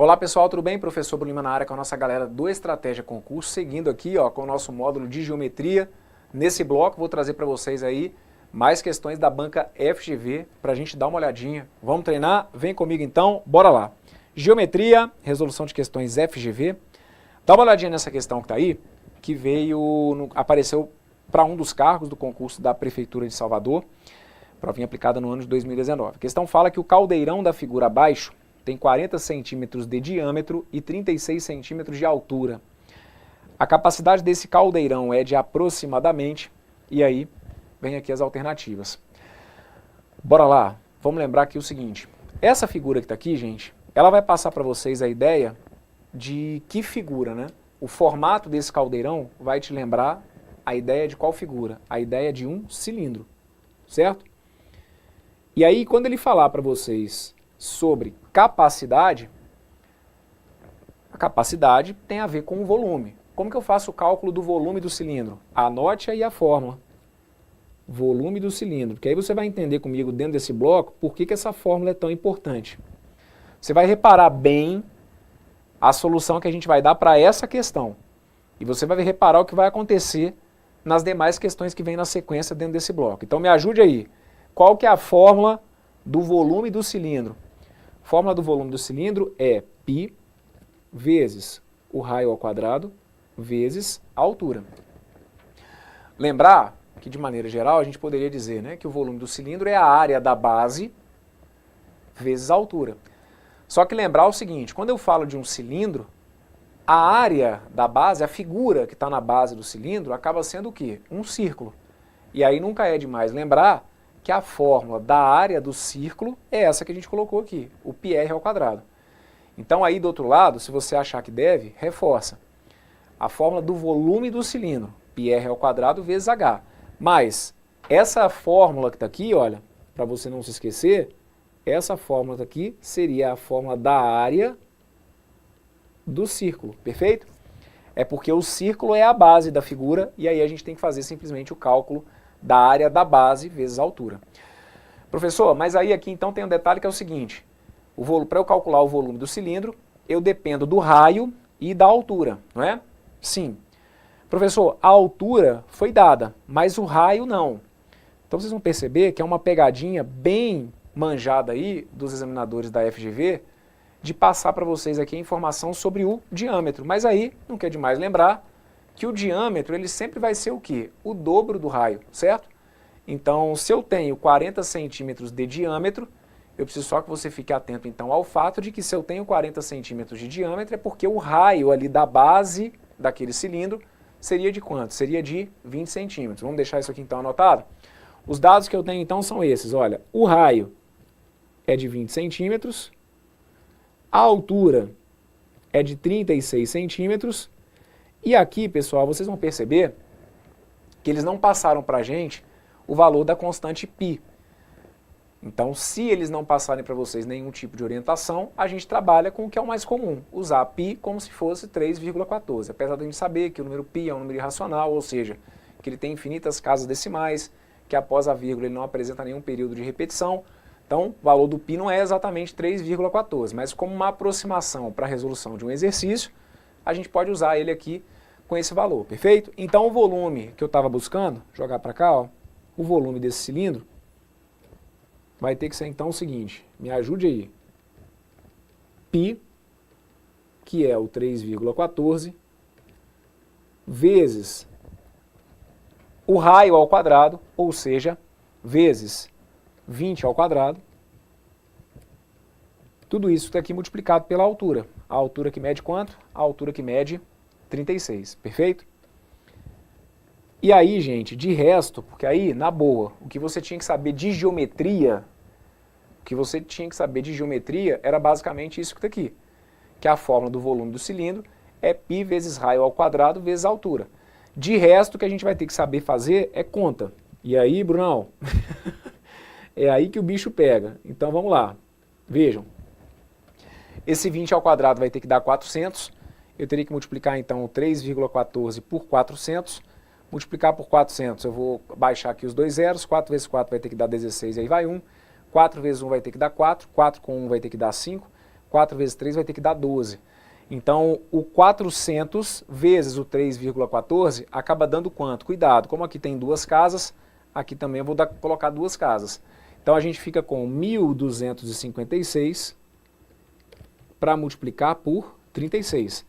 Olá pessoal, tudo bem? Professor Bruno Lima na área com a nossa galera do Estratégia Concurso, seguindo aqui com o nosso módulo de geometria. Nesse bloco vou trazer para vocês aí mais questões da banca FGV para a gente dar uma olhadinha. Vamos treinar? Vem comigo então, bora lá. Geometria, resolução de questões FGV. Dá uma olhadinha nessa questão que está aí, que apareceu para um dos cargos do concurso da Prefeitura de Salvador, provinha aplicada no ano de 2019. A questão fala que o caldeirão da figura abaixo tem 40 centímetros de diâmetro e 36 centímetros de altura. A capacidade desse caldeirão é de aproximadamente, e aí vem aqui as alternativas. Bora lá, vamos lembrar aqui o seguinte, essa figura que está aqui, gente, ela vai passar para vocês a ideia de que figura, né? O formato desse caldeirão vai te lembrar a ideia de qual figura? A ideia de um cilindro, certo? E aí, quando ele falar para vocês sobre capacidade, a capacidade tem a ver com o volume. Como que eu faço o cálculo do volume do cilindro? Anote aí a fórmula. Volume do cilindro, que aí você vai entender comigo dentro desse bloco por que essa fórmula é tão importante. Você vai reparar bem a solução que a gente vai dar para essa questão. E você vai reparar o que vai acontecer nas demais questões que vêm na sequência dentro desse bloco. Então me ajude aí. Qual que é a fórmula do volume do cilindro? A fórmula do volume do cilindro é π vezes o raio ao quadrado vezes a altura. Lembrar que, de maneira geral, a gente poderia dizer, né, que o volume do cilindro é a área da base vezes a altura. Só que lembrar o seguinte, quando eu falo de um cilindro, a área da base, a figura que está na base do cilindro, acaba sendo o quê? Um círculo. E aí nunca é demais lembrar que a fórmula da área do círculo é essa que a gente colocou aqui, o πr ao quadrado. Então aí do outro lado, se você achar que deve, reforça. A fórmula do volume do cilindro, πr ao quadrado vezes h. Mas essa fórmula que está aqui, olha, para você não se esquecer, essa fórmula aqui seria a fórmula da área do círculo, perfeito? É porque o círculo é a base da figura e aí a gente tem que fazer simplesmente o cálculo da área da base vezes a altura. Professor, mas aí aqui então tem um detalhe que é o seguinte, para eu calcular o volume do cilindro, eu dependo do raio e da altura, não é? Sim. Professor, a altura foi dada, mas o raio não. Então vocês vão perceber que é uma pegadinha bem manjada aí dos examinadores da FGV de passar para vocês aqui a informação sobre o diâmetro. Mas aí, não quer demais lembrar que o diâmetro ele sempre vai ser o quê? O dobro do raio, certo? Então, se eu tenho 40 centímetros de diâmetro, eu preciso só que você fique atento então ao fato de que se eu tenho 40 centímetros de diâmetro é porque o raio ali da base daquele cilindro seria de quanto? Seria de 20 centímetros. Vamos deixar isso aqui então anotado? Os dados que eu tenho então são esses, olha, o raio é de 20 centímetros, a altura é de 36 centímetros, e aqui, pessoal, vocês vão perceber que eles não passaram para a gente o valor da constante π. Então, se eles não passarem para vocês nenhum tipo de orientação, a gente trabalha com o que é o mais comum, usar π como se fosse 3,14. Apesar de a gente saber que o número π é um número irracional, ou seja, que ele tem infinitas casas decimais, que após a vírgula ele não apresenta nenhum período de repetição. Então, o valor do π não é exatamente 3,14, mas como uma aproximação para a resolução de um exercício, a gente pode usar ele aqui com esse valor, perfeito? Então, o volume que eu estava buscando, jogar para cá, ó, o volume desse cilindro, vai ter que ser então o seguinte, me ajude aí, π, que é o 3,14, vezes o raio ao quadrado, ou seja, vezes 20 ao quadrado, tudo isso está aqui multiplicado pela altura. A altura que mede quanto? A altura que mede 36, perfeito? E aí, gente, de resto, porque aí, na boa, o que você tinha que saber de geometria, era basicamente isso que está aqui, que a fórmula do volume do cilindro é π vezes raio ao quadrado vezes a altura. De resto, o que a gente vai ter que saber fazer é conta. E aí, Brunão, é aí que o bicho pega. Então, vamos lá. Vejam. Esse 20 ao quadrado vai ter que dar 400. Eu teria que multiplicar, então, 3,14 por 400. Multiplicar por 400, eu vou baixar aqui os dois zeros. 4 vezes 4 vai ter que dar 16, aí vai 1. 4 vezes 1 vai ter que dar 4. 4 com 1 vai ter que dar 5. 4 vezes 3 vai ter que dar 12. Então, o 400 vezes o 3,14 acaba dando quanto? Cuidado, como aqui tem duas casas, aqui também eu vou colocar duas casas. Então, a gente fica com 1.256 para multiplicar por 36.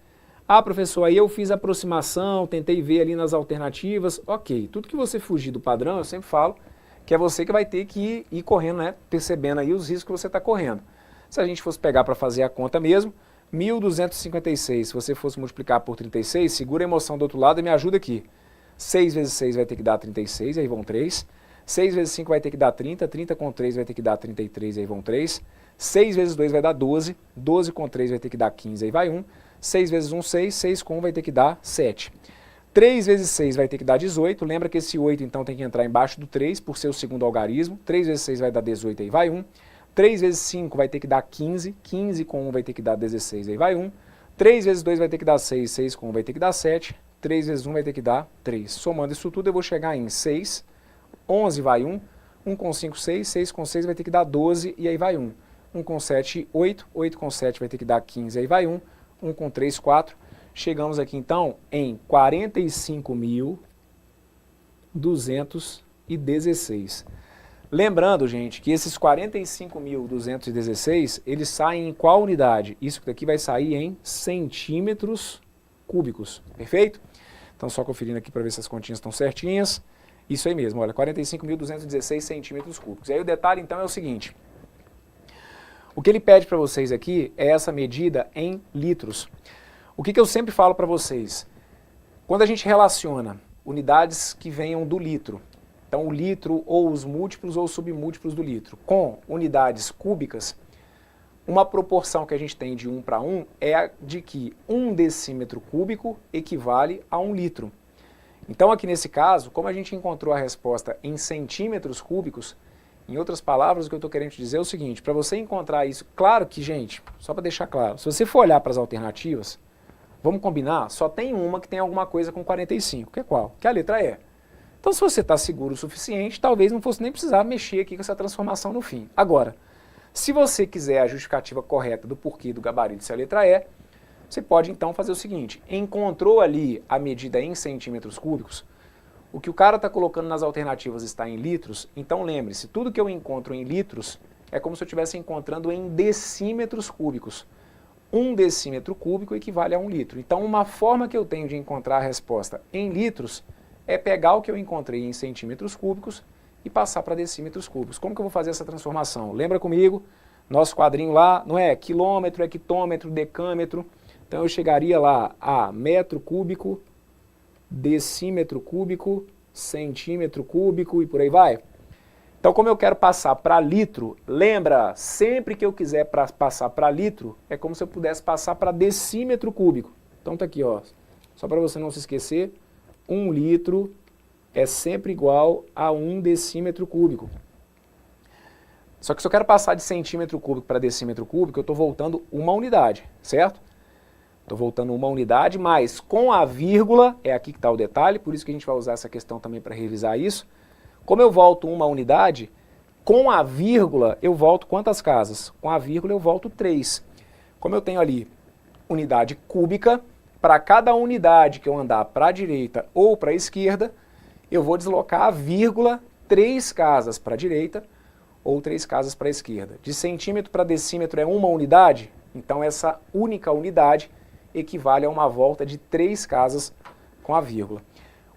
Ah, professor, aí eu fiz a aproximação, tentei ver ali nas alternativas. Ok, tudo que você fugir do padrão, eu sempre falo que é você que vai ter que ir correndo, né? Percebendo aí os riscos que você está correndo. Se a gente fosse pegar para fazer a conta mesmo, 1.256, se você fosse multiplicar por 36, segura a emoção do outro lado e me ajuda aqui. 6 vezes 6 vai ter que dar 36, aí vão 3. 6 vezes 5 vai ter que dar 30, 30 com 3 vai ter que dar 33, aí vão 3. 6 vezes 2 vai dar 12, 12 com 3 vai ter que dar 15, aí vai 1. 6 vezes 1, 6, 6 com 1 vai ter que dar 7. 3 vezes 6 vai ter que dar 18, lembra que esse 8 então tem que entrar embaixo do 3 por ser o segundo algarismo. 3 vezes 6 vai dar 18, aí vai 1. 3 vezes 5 vai ter que dar 15, 15 com 1 vai ter que dar 16, aí vai 1. 3 vezes 2 vai ter que dar 6, 6 com 1 vai ter que dar 7. 3 vezes 1 vai ter que dar 3. Somando isso tudo eu vou chegar em 6, 11 vai 1, 1 com 5, 6, 6 com 6 vai ter que dar 12 e aí vai 1. 1 com 7, 8, 8 com 7 vai ter que dar 15, aí vai 1. 1 com 3, 4. Chegamos aqui então em 45.216. Lembrando, gente, que esses 45.216, eles saem em qual unidade? Isso daqui vai sair em centímetros cúbicos, perfeito? Então só conferindo aqui para ver se as continhas estão certinhas. Isso aí mesmo, olha, 45.216 centímetros cúbicos. E aí o detalhe então é o seguinte, o que ele pede para vocês aqui é essa medida em litros. O que eu sempre falo para vocês? Quando a gente relaciona unidades que venham do litro, então o litro ou os múltiplos ou submúltiplos do litro, com unidades cúbicas, uma proporção que a gente tem de 1 para 1 é a de que 1 decímetro cúbico equivale a 1 litro. Então aqui nesse caso, como a gente encontrou a resposta em centímetros cúbicos, em outras palavras, o que eu estou querendo te dizer é o seguinte, para você encontrar isso, claro que, gente, só para deixar claro, se você for olhar para as alternativas, vamos combinar, só tem uma que tem alguma coisa com 45, que é qual? Que é a letra E. Então se você está seguro o suficiente, talvez não fosse nem precisar mexer aqui com essa transformação no fim. Agora, se você quiser a justificativa correta do porquê do gabarito ser a letra E, você pode então fazer o seguinte, encontrou ali a medida em centímetros cúbicos, o que o cara está colocando nas alternativas está em litros, então lembre-se, tudo que eu encontro em litros é como se eu estivesse encontrando em decímetros cúbicos. 1 decímetro cúbico equivale a 1 litro. Então uma forma que eu tenho de encontrar a resposta em litros é pegar o que eu encontrei em centímetros cúbicos e passar para decímetros cúbicos. Como que eu vou fazer essa transformação? Lembra comigo? Nosso quadrinho lá não é quilômetro, é hectômetro, decâmetro. Então eu chegaria lá a metro cúbico, decímetro cúbico, centímetro cúbico e por aí vai. Então, como eu quero passar para litro, lembra, sempre que eu quiser passar para litro, é como se eu pudesse passar para decímetro cúbico. Então tá aqui, ó, só para você não se esquecer, 1 litro é sempre igual a 1 decímetro cúbico. Só que se eu quero passar de centímetro cúbico para decímetro cúbico, eu estou voltando uma unidade, certo? Estou voltando uma unidade, mas com a vírgula, é aqui que está o detalhe, por isso que a gente vai usar essa questão também para revisar isso. Como eu volto uma unidade, com a vírgula eu volto quantas casas? Com a vírgula eu volto 3. Como eu tenho ali unidade cúbica, para cada unidade que eu andar para a direita ou para a esquerda, eu vou deslocar a vírgula 3 casas para a direita ou 3 casas para a esquerda. De centímetro para decímetro é uma unidade, então essa única unidade equivale a uma volta de 3 casas com a vírgula.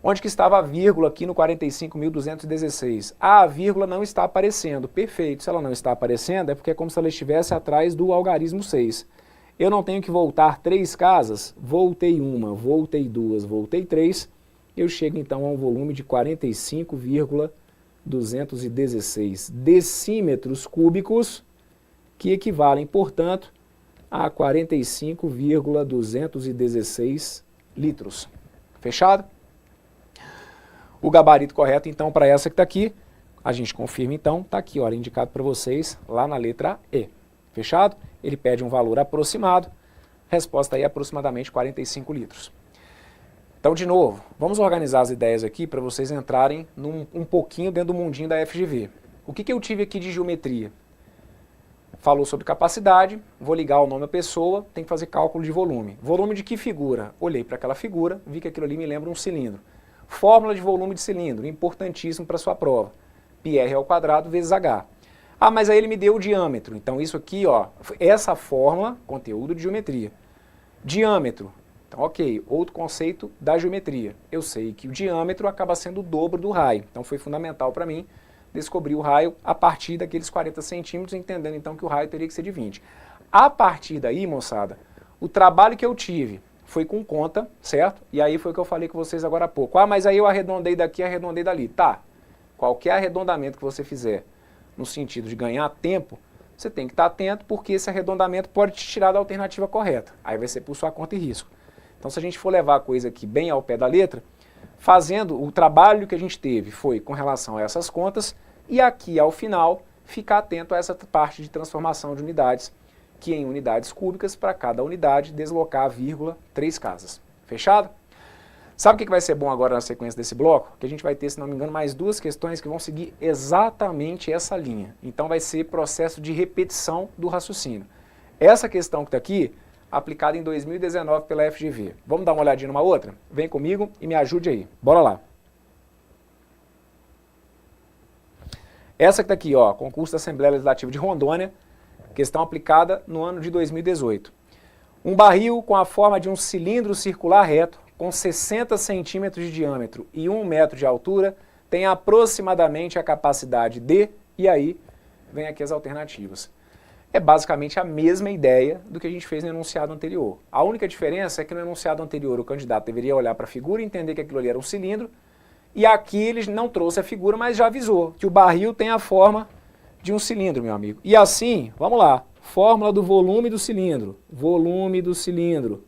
Onde que estava a vírgula aqui no 45.216? A vírgula não está aparecendo. Perfeito, se ela não está aparecendo é porque é como se ela estivesse atrás do algarismo 6. Eu não tenho que voltar 3 casas, voltei uma, voltei 2, voltei 3, eu chego então a um volume de 45.216 decímetros cúbicos, que equivalem, portanto, a 45.216 litros. Fechado? O gabarito correto, então, para essa que está aqui, a gente confirma, então, está aqui, olha, indicado para vocês, lá na letra E. Fechado? Ele pede um valor aproximado, resposta aí é aproximadamente 45 litros. Então, de novo, vamos organizar as ideias aqui para vocês entrarem um pouquinho dentro do mundinho da FGV. O que eu tive aqui de geometria? falou sobre capacidade, vou ligar o nome da pessoa, tem que fazer cálculo de volume. Volume de que figura? Olhei para aquela figura, vi que aquilo ali me lembra um cilindro. Fórmula de volume de cilindro, importantíssimo para sua prova. πr² vezes h. Ah, mas aí ele me deu o diâmetro. Então isso aqui, ó, essa fórmula, conteúdo de geometria. Diâmetro. Então, ok, outro conceito da geometria. Eu sei que o diâmetro acaba sendo o dobro do raio. Então foi fundamental para mim descobrir o raio a partir daqueles 40 centímetros, entendendo então que o raio teria que ser de 20. A partir daí, moçada, o trabalho que eu tive foi com conta, certo? E aí foi o que eu falei com vocês agora há pouco. Ah, mas aí eu arredondei daqui, arredondei dali. Tá, qualquer arredondamento que você fizer no sentido de ganhar tempo, você tem que estar atento porque esse arredondamento pode te tirar da alternativa correta. Aí vai ser por sua conta e risco. Então se a gente for levar a coisa aqui bem ao pé da letra, fazendo o trabalho que a gente teve foi com relação a essas contas e aqui ao final ficar atento a essa parte de transformação de unidades, que em unidades cúbicas para cada unidade deslocar a vírgula 3 casas. Fechado? Sabe o que vai ser bom agora na sequência desse bloco? Que a gente vai ter, se não me engano, mais 2 questões que vão seguir exatamente essa linha. Então vai ser processo de repetição do raciocínio. Essa questão que está aqui, aplicada em 2019 pela FGV. Vamos dar uma olhadinha numa outra? Vem comigo e me ajude aí. Bora lá. Essa que está aqui, ó, concurso da Assembleia Legislativa de Rondônia, questão aplicada no ano de 2018. Um barril com a forma de um cilindro circular reto, com 60 centímetros de diâmetro e 1 metro de altura, tem aproximadamente a capacidade de, e aí vem aqui as alternativas. É basicamente a mesma ideia do que a gente fez no enunciado anterior. A única diferença é que no enunciado anterior o candidato deveria olhar para a figura e entender que aquilo ali era um cilindro, e aqui ele não trouxe a figura, mas já avisou que o barril tem a forma de um cilindro, meu amigo. E assim, vamos lá, fórmula do volume do cilindro. Volume do cilindro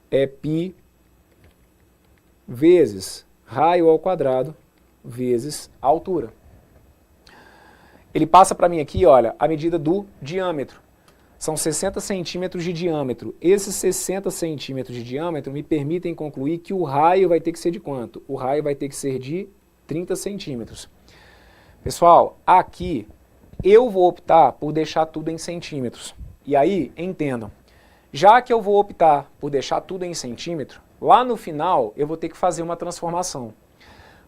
é π vezes raio ao quadrado vezes a altura. Ele passa para mim aqui, olha, a medida do diâmetro. São 60 centímetros de diâmetro. Esses 60 centímetros de diâmetro me permitem concluir que o raio vai ter que ser de quanto? O raio vai ter que ser de 30 centímetros. Pessoal, aqui eu vou optar por deixar tudo em centímetros. E aí, entendam, já que eu vou optar por deixar tudo em centímetro, lá no final eu vou ter que fazer uma transformação.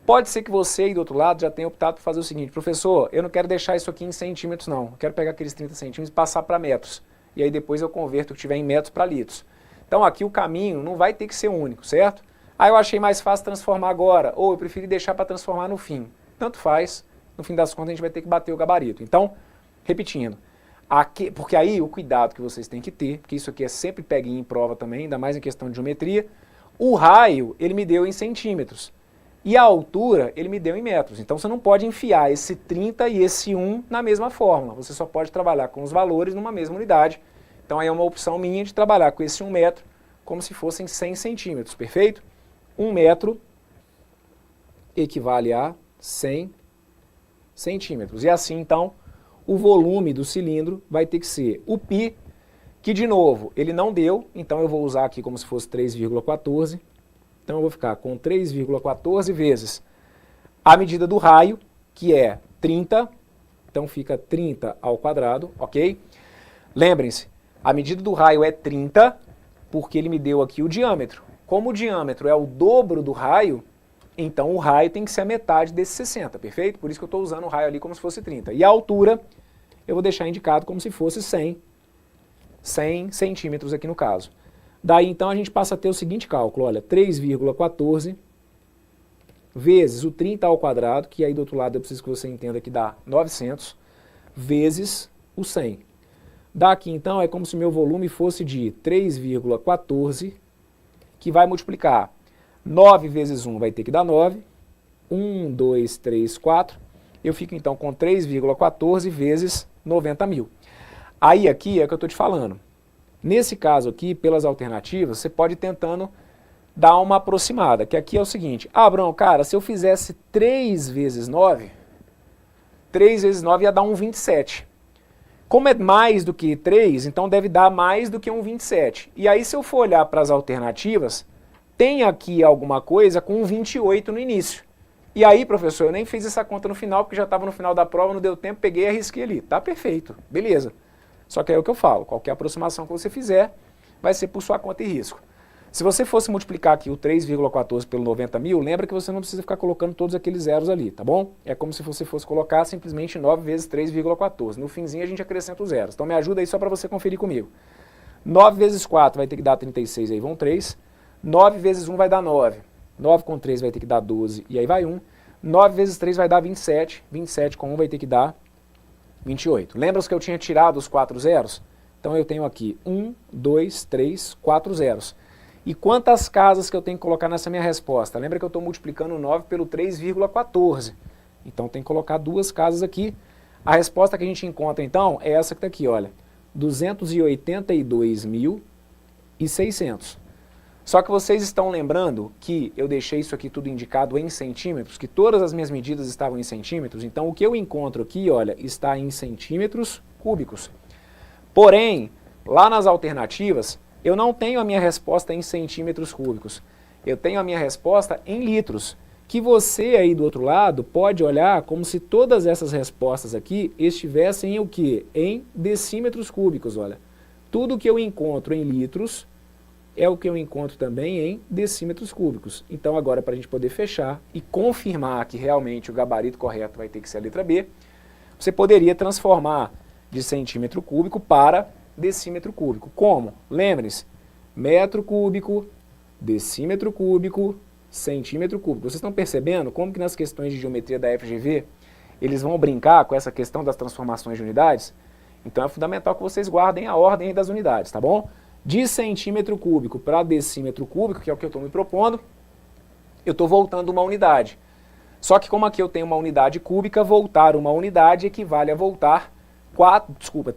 Pode ser que você aí do outro lado já tenha optado por fazer o seguinte: professor, eu não quero deixar isso aqui em centímetros não, eu quero pegar aqueles 30 centímetros e passar para metros. E aí depois eu converto o que tiver em metros para litros. Então aqui o caminho não vai ter que ser único, certo? Aí eu achei mais fácil transformar agora, ou eu prefiro deixar para transformar no fim. Tanto faz, no fim das contas a gente vai ter que bater o gabarito. Então, repetindo, aqui, porque aí o cuidado que vocês têm que ter, porque isso aqui é sempre peguinho em prova também, ainda mais em questão de geometria, o raio ele me deu em centímetros. E a altura ele me deu em metros. Então você não pode enfiar esse 30 e esse 1 na mesma fórmula. Você só pode trabalhar com os valores numa mesma unidade. Então aí é uma opção minha de trabalhar com esse 1 metro como se fossem 100 centímetros, perfeito? 1 metro equivale a 100 centímetros. E assim então o volume do cilindro vai ter que ser o π, que de novo ele não deu, então eu vou usar aqui como se fosse 3,14. Então eu vou ficar com 3,14 vezes a medida do raio, que é 30, então fica 30 ao quadrado, ok? Lembrem-se, a medida do raio é 30, porque ele me deu aqui o diâmetro. Como o diâmetro é o dobro do raio, então o raio tem que ser a metade desse 60, perfeito? Por isso que eu estou usando o raio ali como se fosse 30. E a altura eu vou deixar indicado como se fosse 100 centímetros aqui no caso. Daí, então, a gente passa a ter o seguinte cálculo, olha, 3,14 vezes o 30 ao quadrado, que aí do outro lado eu preciso que você entenda que dá 900, vezes o 100. Daqui, então, é como se meu volume fosse de 3,14, que vai multiplicar 9 vezes 1 vai ter que dar 9, 1, 2, 3, 4, eu fico, então, com 3,14 vezes 90 mil. Aí, aqui, é o que eu estou te falando. Nesse caso aqui, pelas alternativas, você pode ir tentando dar uma aproximada, que aqui é o seguinte: ah, Bruno, cara, se eu fizesse 3 vezes 9, 3 vezes 9 ia dar um 27. Como é mais do que 3, então deve dar mais do que um 27. E aí, se eu for olhar para as alternativas, tem aqui alguma coisa com um 28 no início. E aí, professor, eu nem fiz essa conta no final, porque já estava no final da prova, não deu tempo, peguei e arrisquei ali. Tá perfeito, beleza. Só que é o que eu falo, qualquer aproximação que você fizer vai ser por sua conta e risco. Se você fosse multiplicar aqui o 3,14 pelo 90 mil, lembra que você não precisa ficar colocando todos aqueles zeros ali, tá bom? É como se você fosse colocar simplesmente 9 vezes 3,14. No finzinho a gente acrescenta os zeros. Então me ajuda aí só para você conferir comigo. 9 vezes 4 vai ter que dar 36, aí vão 3. 9 vezes 1 vai dar 9. 9 com 3 vai ter que dar 12, e aí vai 1. 9 vezes 3 vai dar 27. 27 com 1 vai ter que dar 28. Lembra que eu tinha tirado os 4 zeros? Então eu tenho aqui 1, 2, 3, 4 zeros. E quantas casas que eu tenho que colocar nessa minha resposta? Lembra que eu estou multiplicando 9 pelo 3,14. Então tem que colocar 2 casas aqui. A resposta que a gente encontra então é essa que está aqui, olha. 282.600. Só que vocês estão lembrando que eu deixei isso aqui tudo indicado em centímetros, que todas as minhas medidas estavam em centímetros. Então o que eu encontro aqui, olha, está em centímetros cúbicos. Porém, lá nas alternativas, eu não tenho a minha resposta em centímetros cúbicos. Eu tenho a minha resposta em litros, que você aí do outro lado pode olhar como se todas essas respostas aqui estivessem em o quê? Em decímetros cúbicos, olha. Tudo que eu encontro em litros é o que eu encontro também em decímetros cúbicos. Então agora, para a gente poder fechar e confirmar que realmente o gabarito correto vai ter que ser a letra B, você poderia transformar de centímetro cúbico para decímetro cúbico. Como? Lembre-se, metro cúbico, decímetro cúbico, centímetro cúbico. Vocês estão percebendo como que nas questões de geometria da FGV eles vão brincar com essa questão das transformações de unidades? Então é fundamental que vocês guardem a ordem das unidades, tá bom? De centímetro cúbico para decímetro cúbico, que é o que eu estou me propondo, eu estou voltando uma unidade. Só que como aqui eu tenho uma unidade cúbica, voltar uma unidade equivale a voltar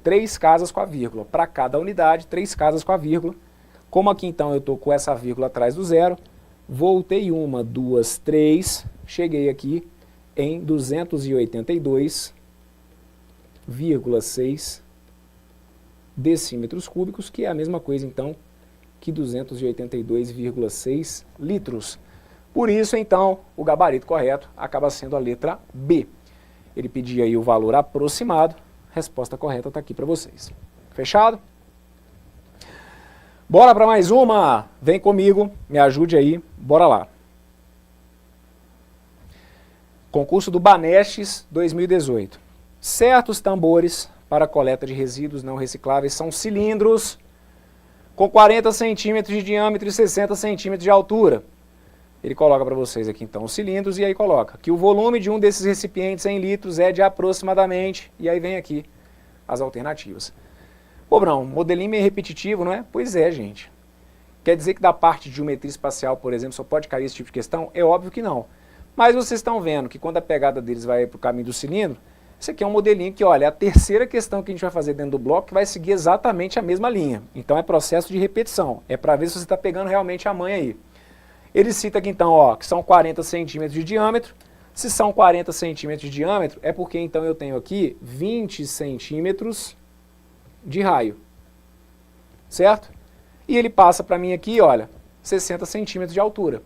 3 casas com a vírgula. Para cada unidade, 3 casas com a vírgula. Como aqui então eu estou com essa vírgula atrás do zero, voltei 1, 2, 3, cheguei aqui em 282,6 decímetros cúbicos, que é a mesma coisa então que 282,6 litros. Por isso então o gabarito correto acaba sendo a letra B. Ele pedia aí o valor aproximado, a resposta correta está aqui para vocês. Fechado? Bora para mais uma? Vem comigo, me ajude aí, bora lá. Concurso do Banestes 2018. Certos tambores para coleta de resíduos não recicláveis são cilindros com 40 centímetros de diâmetro e 60 centímetros de altura. Ele coloca para vocês aqui então os cilindros e aí coloca que o volume de um desses recipientes em litros é de aproximadamente, e aí vem aqui as alternativas. Pô, Brão, modelinho meio repetitivo, não é? Pois é, gente. Quer dizer que da parte de geometria espacial, por exemplo, só pode cair esse tipo de questão? É óbvio que não. Mas vocês estão vendo que quando a pegada deles vai para o caminho do cilindro, isso aqui é um modelinho que, olha, é a terceira questão que a gente vai fazer dentro do bloco que vai seguir exatamente a mesma linha. Então é processo de repetição. É para ver se você está pegando realmente a manha aí. Ele cita aqui então, ó, que são 40 centímetros de diâmetro. Se são 40 centímetros de diâmetro, é porque então eu tenho aqui 20 centímetros de raio. Certo? E ele passa para mim aqui, olha, 60 centímetros de altura.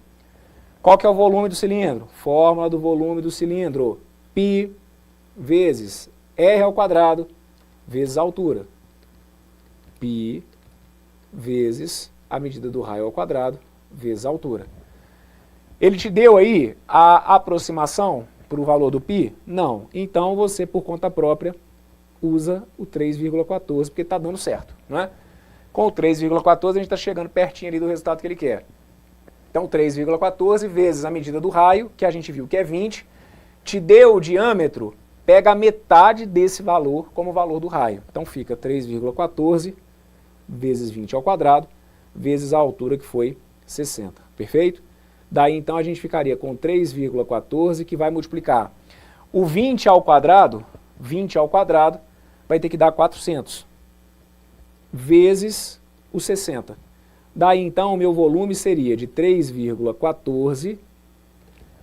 Qual que é o volume do cilindro? Fórmula do volume do cilindro. Π vezes R ao quadrado vezes a altura. Π vezes a medida do raio ao quadrado vezes a altura. Ele te deu aí a aproximação para o valor do π? Não. Então você, por conta própria, usa o 3,14, porque está dando certo, não é? Com o 3,14 a gente está chegando pertinho ali do resultado que ele quer. Então 3,14 vezes a medida do raio, que a gente viu que é 20, te deu o diâmetro, pega a metade desse valor como valor do raio. Então fica 3,14 vezes 20 ao quadrado, vezes a altura que foi 60, perfeito? Daí então a gente ficaria com 3,14 que vai multiplicar o 20 ao quadrado vai ter que dar 400 vezes o 60. Daí então o meu volume seria de 3,14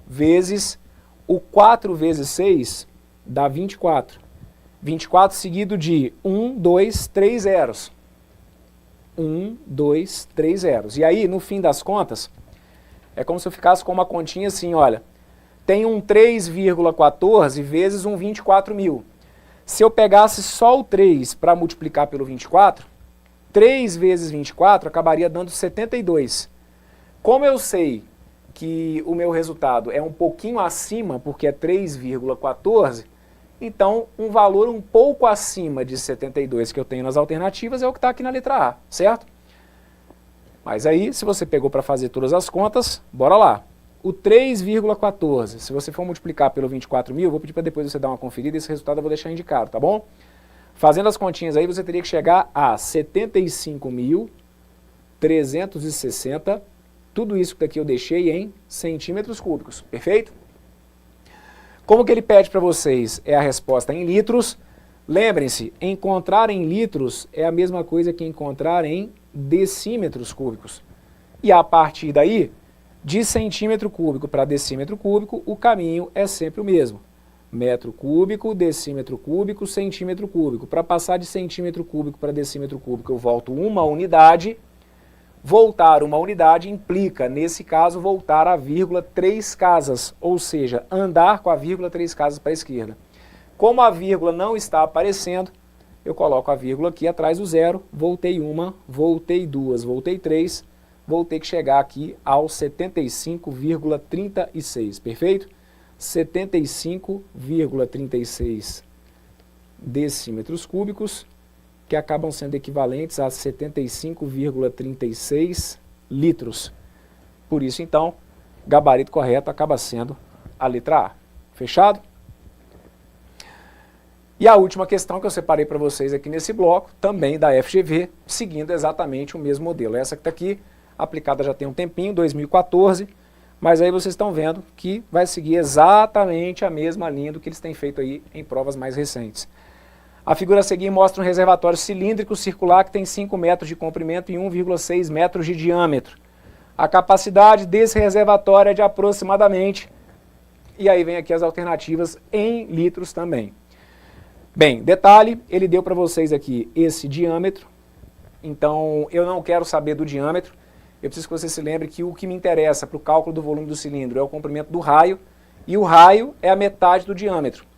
vezes o 4 vezes 6 dá 24. 24 seguido de 1, 2, 3 zeros. 1, 2, 3 zeros. E aí, no fim das contas, é como se eu ficasse com uma continha assim, olha, tem um 3,14 vezes um 24 mil. Se eu pegasse só o 3 para multiplicar pelo 24, 3 vezes 24 acabaria dando 72. Como eu sei que o meu resultado é um pouquinho acima, porque é 3,14, então um valor um pouco acima de 72 que eu tenho nas alternativas é o que está aqui na letra A, certo? Mas aí, se você pegou para fazer todas as contas, bora lá. O 3,14, se você for multiplicar pelo 24.000, vou pedir para depois você dar uma conferida, esse resultado eu vou deixar indicado, tá bom? Fazendo as continhas aí, você teria que chegar a 75.360, tudo isso que daqui eu deixei em centímetros cúbicos, perfeito? Como que ele pede para vocês é a resposta em litros. Lembrem-se, encontrar em litros é a mesma coisa que encontrar em decímetros cúbicos. E a partir daí, de centímetro cúbico para decímetro cúbico, o caminho é sempre o mesmo. Metro cúbico, decímetro cúbico, centímetro cúbico. Para passar de centímetro cúbico para decímetro cúbico, eu volto uma unidade. Voltar uma unidade implica, nesse caso, voltar a vírgula 3 casas, ou seja, andar com a vírgula 3 casas para a esquerda. Como a vírgula não está aparecendo, eu coloco a vírgula aqui atrás do zero, voltei uma, voltei duas, voltei três, vou ter que chegar aqui aos 75,36, perfeito? 75,36 decímetros cúbicos, que acabam sendo equivalentes a 75,36 litros. Por isso, então, gabarito correto acaba sendo a letra A. Fechado? E a última questão que eu separei para vocês aqui nesse bloco, também da FGV, seguindo exatamente o mesmo modelo. Essa que está aqui, aplicada já tem um tempinho, 2014, mas aí vocês estão vendo que vai seguir exatamente a mesma linha do que eles têm feito aí em provas mais recentes. A figura a seguir mostra um reservatório cilíndrico circular que tem 5 metros de comprimento e 1,6 metros de diâmetro. A capacidade desse reservatório é de aproximadamente, e aí vem aqui as alternativas em litros também. Bem, detalhe, ele deu para vocês aqui esse diâmetro, então eu não quero saber do diâmetro, eu preciso que você se lembre que o que me interessa para o cálculo do volume do cilindro é o comprimento do raio, e o raio é a metade do diâmetro.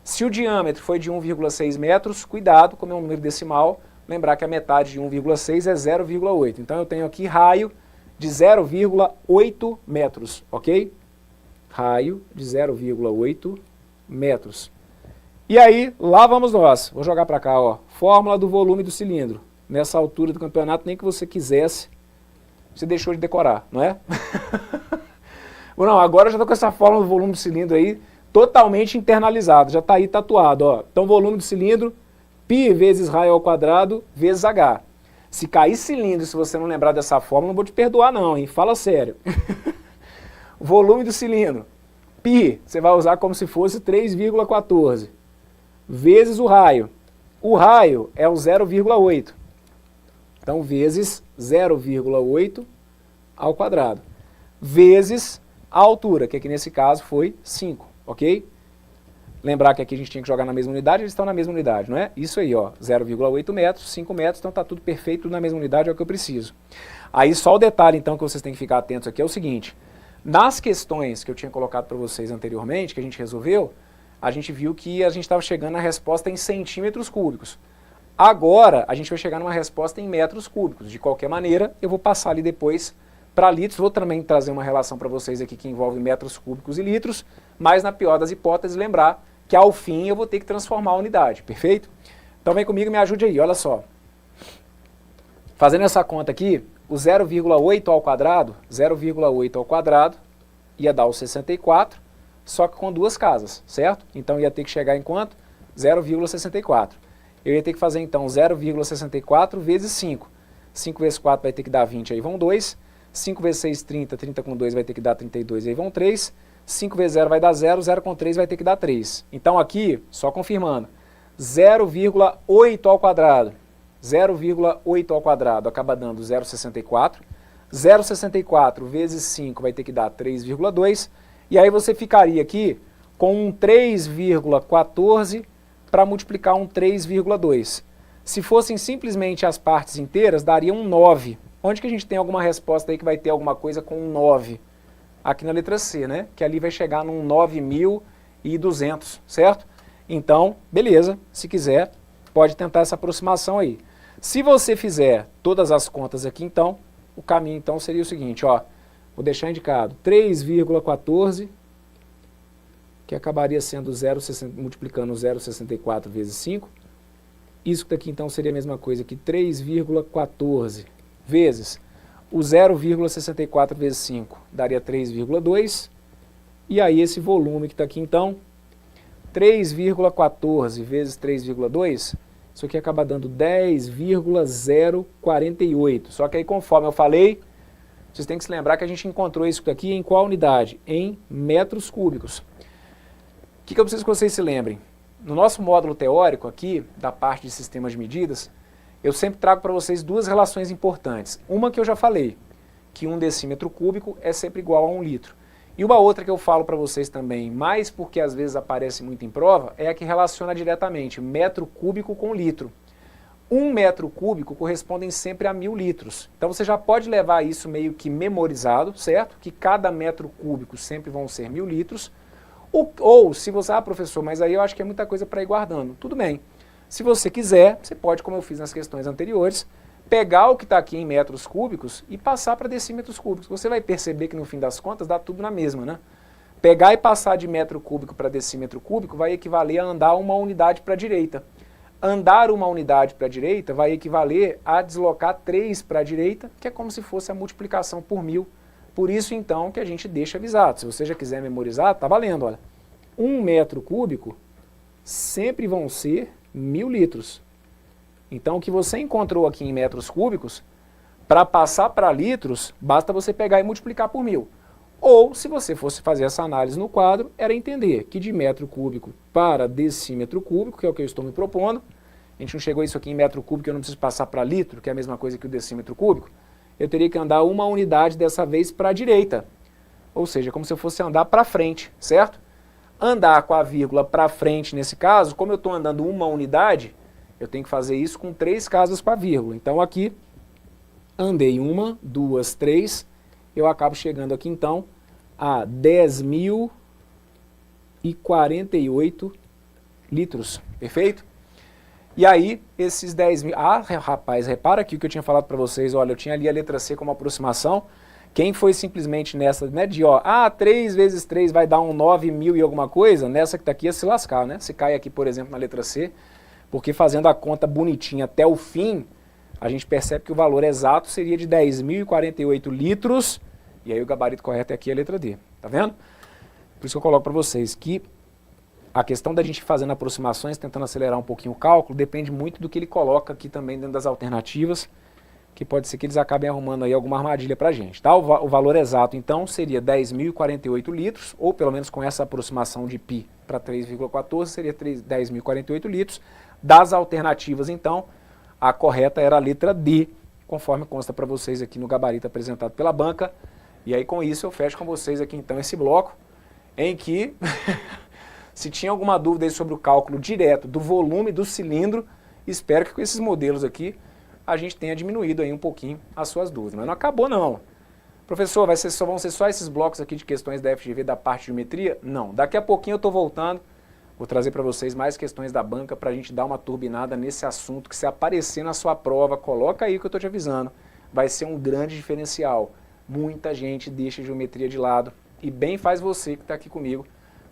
Se o diâmetro foi de 1,6 metros, cuidado, como é um número decimal, lembrar que a metade de 1,6 é 0,8. Então eu tenho aqui raio de 0,8 metros, ok? Raio de 0,8 metros. E aí, lá vamos nós. Vou jogar para cá, ó. Fórmula do volume do cilindro. Nessa altura do campeonato, nem que você quisesse, você deixou de decorar, não é? Não, agora eu já estou com essa fórmula do volume do cilindro aí, totalmente internalizado, já está aí tatuado, ó. Então, volume do cilindro, π vezes raio ao quadrado vezes h. Se cair cilindro, se você não lembrar dessa fórmula, não vou te perdoar não, hein? Fala sério. Volume do cilindro, π, você vai usar como se fosse 3,14, vezes o raio. O raio é o 0,8. Então, vezes 0,8 ao quadrado, vezes a altura, que aqui nesse caso foi 5. Ok? Lembrar que aqui a gente tinha que jogar na mesma unidade, eles estão na mesma unidade, não é? Isso aí, ó, 0,8 metros, 5 metros, então tá tudo perfeito, tudo na mesma unidade, é o que eu preciso. Aí só o detalhe, então, que vocês têm que ficar atentos aqui é o seguinte, nas questões que eu tinha colocado para vocês anteriormente, que a gente resolveu, a gente viu que a gente estava chegando na resposta em centímetros cúbicos. Agora, a gente vai chegar numa resposta em metros cúbicos. De qualquer maneira, eu vou passar ali depois para litros, vou também trazer uma relação para vocês aqui que envolve metros cúbicos e litros, mas na pior das hipóteses, lembrar que ao fim eu vou ter que transformar a unidade, perfeito? Então vem comigo e me ajude aí, olha só. Fazendo essa conta aqui, o 0,8 ao quadrado, 0,8 ao quadrado ia dar o 64, só que com duas casas, certo? Então ia ter que chegar em quanto? 0,64. Eu ia ter que fazer então 0,64 vezes 5. 5 vezes 4 vai ter que dar 20, aí vão 2. 5 vezes 6, 30, 30 com 2 vai ter que dar 32, aí vão 3. 5 vezes 0 vai dar 0, 0 com 3 vai ter que dar 3. Então aqui, só confirmando, 0,8 ao quadrado. 0,8 ao quadrado acaba dando 0,64. 0,64 vezes 5 vai ter que dar 3,2. E aí você ficaria aqui com um 3,14 para multiplicar um 3,2. Se fossem simplesmente as partes inteiras, daria um 9. Onde que a gente tem alguma resposta aí que vai ter alguma coisa com um 9? Aqui na letra C, né? Que ali vai chegar num 9.200, certo? Então, beleza, se quiser, pode tentar essa aproximação aí. Se você fizer todas as contas aqui, então, o caminho então seria o seguinte, ó, vou deixar indicado 3,14, que acabaria sendo multiplicando 0,64 vezes 5. Isso daqui então seria a mesma coisa que 3,14 vezes o 0,64 vezes 5, daria 3,2. E aí esse volume que está aqui então, 3,14 vezes 3,2, isso aqui acaba dando 10,048. Só que aí, conforme eu falei, vocês têm que se lembrar que a gente encontrou isso aqui em qual unidade? Em metros cúbicos. O que eu preciso que vocês se lembrem? No nosso módulo teórico aqui, da parte de sistemas de medidas, eu sempre trago para vocês duas relações importantes. Uma que eu já falei, que 1 decímetro cúbico é sempre igual a 1 litro. E uma outra que eu falo para vocês também, mais porque às vezes aparece muito em prova, é a que relaciona diretamente metro cúbico com litro. 1 metro cúbico corresponde sempre a 1000 litros. Então você já pode levar isso meio que memorizado, certo? Que cada metro cúbico sempre vão ser 1000 litros. Ou se você, professor, mas aí eu acho que é muita coisa para ir guardando. Tudo bem. Se você quiser, você pode, como eu fiz nas questões anteriores, pegar o que está aqui em metros cúbicos e passar para decímetros cúbicos. Você vai perceber que no fim das contas dá tudo na mesma, né? Pegar e passar de metro cúbico para decímetro cúbico vai equivaler a andar uma unidade para a direita. Andar uma unidade para a direita vai equivaler a deslocar 3 para a direita, que é como se fosse a multiplicação por 1000. Por isso então que a gente deixa avisado. Se você já quiser memorizar, tá valendo, olha. 1 metro cúbico sempre vão ser 1000 litros. Então, o que você encontrou aqui em metros cúbicos, para passar para litros, basta você pegar e multiplicar por 1000. Ou, se você fosse fazer essa análise no quadro, era entender que de metro cúbico para decímetro cúbico, que é o que eu estou me propondo, a gente não chegou a isso aqui em metro cúbico, eu não preciso passar para litro, que é a mesma coisa que o decímetro cúbico, eu teria que andar uma unidade dessa vez para a direita. Ou seja, como se eu fosse andar para frente, certo? Andar com a vírgula para frente, nesse caso, como eu estou andando uma unidade, eu tenho que fazer isso com 3 casas com a vírgula. Então aqui, andei 1, 2, 3, eu acabo chegando aqui então a 10.048 litros, perfeito? E aí, esses 10.000... rapaz, repara aqui o que eu tinha falado para vocês, olha, eu tinha ali a letra C como aproximação, quem foi simplesmente nessa, né, de 3 vezes 3 vai dar um 9.000 e alguma coisa, nessa que está aqui ia se lascar, né? Se cai aqui, por exemplo, na letra C, porque fazendo a conta bonitinha até o fim, a gente percebe que o valor exato seria de 10.048 litros, e aí o gabarito correto é aqui a letra D, tá vendo? Por isso que eu coloco para vocês que a questão da gente fazendo aproximações, tentando acelerar um pouquinho o cálculo, depende muito do que ele coloca aqui também dentro das alternativas, que pode ser que eles acabem arrumando aí alguma armadilha para a gente, tá? O valor exato, então, seria 10.048 litros, ou pelo menos com essa aproximação de π para 3,14, seria 10.048 litros. Das alternativas, então, a correta era a letra D, conforme consta para vocês aqui no gabarito apresentado pela banca. E aí, com isso, eu fecho com vocês aqui, então, esse bloco, em que, se tinha alguma dúvida aí sobre o cálculo direto do volume do cilindro, espero que com esses modelos aqui, a gente tenha diminuído aí um pouquinho as suas dúvidas. Mas não acabou, não. Professor, vão ser só esses blocos aqui de questões da FGV da parte de geometria? Não. Daqui a pouquinho eu estou voltando. Vou trazer para vocês mais questões da banca para a gente dar uma turbinada nesse assunto, que se aparecer na sua prova, coloca aí que eu estou te avisando. Vai ser um grande diferencial. Muita gente deixa a geometria de lado e bem faz você que está aqui comigo,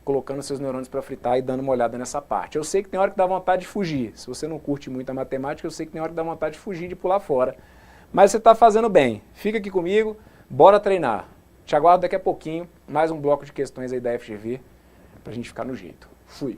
colocando seus neurônios para fritar e dando uma olhada nessa parte. Eu sei que tem hora que dá vontade de fugir. Se você não curte muito a matemática, eu sei que tem hora que dá vontade de fugir, de pular fora. Mas você está fazendo bem. Fica aqui comigo, bora treinar. Te aguardo daqui a pouquinho, mais um bloco de questões aí da FGV, para a gente ficar no jeito. Fui!